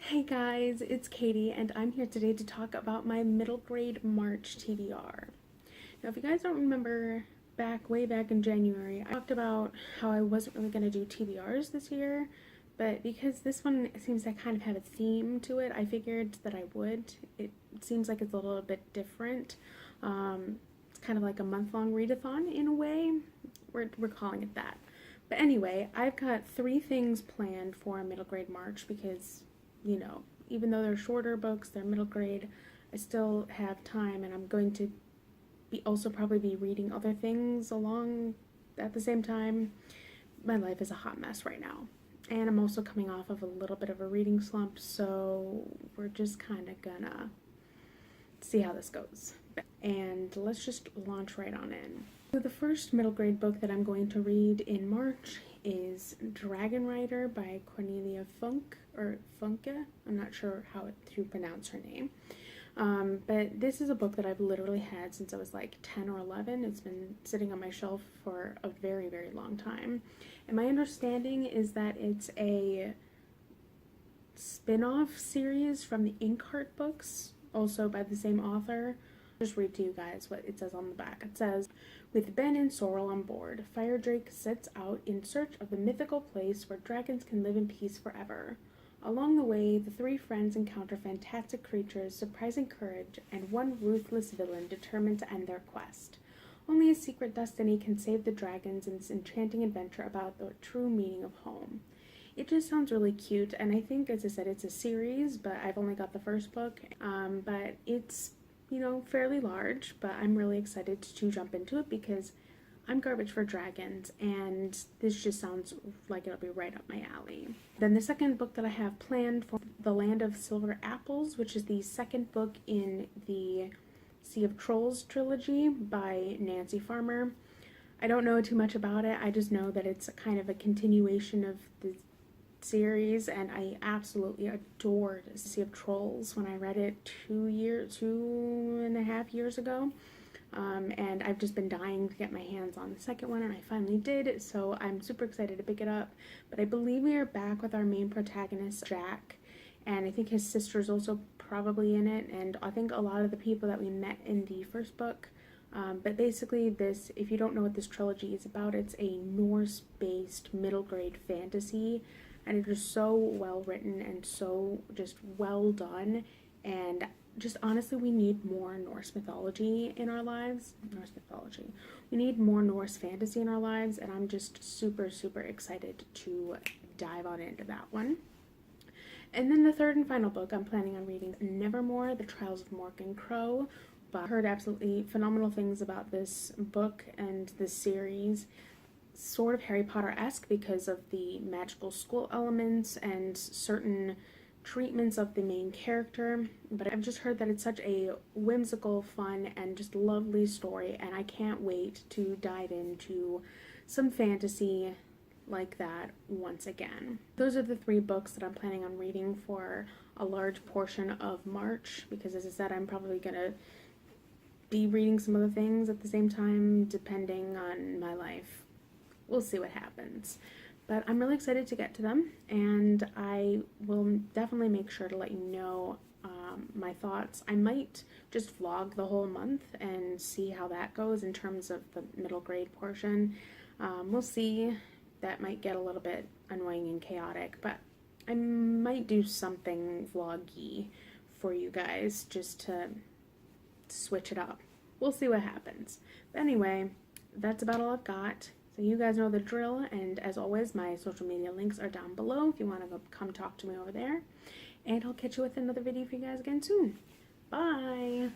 Hey guys, it's Katie and I'm here today to talk about my middle grade March TBR. Now if you guys don't remember, way back in January, I talked about how I wasn't really going to do TBRs this year, but because this one seems to kind of have a theme to it, I figured that I would. It seems like it's a little bit different. It's kind of like a month-long readathon in a way. We're calling it that. But anyway, I've got 3 things planned for middle grade March because even though they're shorter books, they're middle grade, I still have time, and I'm going to also probably be reading other things along at the same time. My life is a hot mess right now, and I'm also coming off of a little bit of a reading slump, so we're just kind of gonna see how this goes. And let's just launch right on in. So the first middle grade book that I'm going to read in March is Dragon Rider by Cornelia Funke. I'm not sure how to pronounce her name. But this is a book that I've literally had since I was like 10 or 11. It's been sitting on my shelf for a very, very long time. And my understanding is that it's a spin-off series from the Inkheart books, also by the same author. I'll just read to you guys what it says on the back. It says, with Ben and Sorrel on board, Firedrake sets out in search of the mythical place where dragons can live in peace forever. Along the way, the 3 friends encounter fantastic creatures, surprising courage, and one ruthless villain determined to end their quest. Only a secret destiny can save the dragons in this enchanting adventure about the true meaning of home. It just sounds really cute, and I think, as I said, it's a series, but I've only got the first book. But it's fairly large, but I'm really excited to jump into it because I'm garbage for dragons, and this just sounds like it'll be right up my alley. Then the second book that I have planned for The Land of Silver Apples, which is the second book in the Sea of Trolls trilogy by Nancy Farmer. I don't know too much about it. I just know that it's kind of a continuation of the series, and I absolutely adored Sea of Trolls when I read it 2.5 years ago. And I've just been dying to get my hands on the second one, and I finally did, so I'm super excited to pick it up. But I believe we are back with our main protagonist, Jack, and I think his sister's also probably in it, and I think a lot of the people that we met in the first book. But basically this, if you don't know what this trilogy is about, it's a Norse-based middle grade fantasy, and it is so well written and so just well done, and just honestly, we need more Norse mythology in our lives. We need more Norse fantasy in our lives, and I'm just super, super excited to dive on into that one. And then the third and final book I'm planning on reading, Nevermore, The Trials of Morgan Crow. But I heard absolutely phenomenal things about this book and this series. Sort of Harry Potter-esque because of the magical school elements and certain treatments of the main character, but I've just heard that it's such a whimsical, fun, and just lovely story, and I can't wait to dive into some fantasy like that once again. Those are the 3 books that I'm planning on reading for a large portion of March, because as I said, I'm probably gonna be reading some other things at the same time, depending on my life. We'll see what happens. But I'm really excited to get to them, and I will definitely make sure to let you know my thoughts. I might just vlog the whole month and see how that goes in terms of the middle grade portion. We'll see. That might get a little bit annoying and chaotic, but I might do something vloggy for you guys just to switch it up. We'll see what happens. But anyway, that's about all I've got. So you guys know the drill, and as always, my social media links are down below if you want to come talk to me over there. And I'll catch you with another video for you guys again soon. Bye!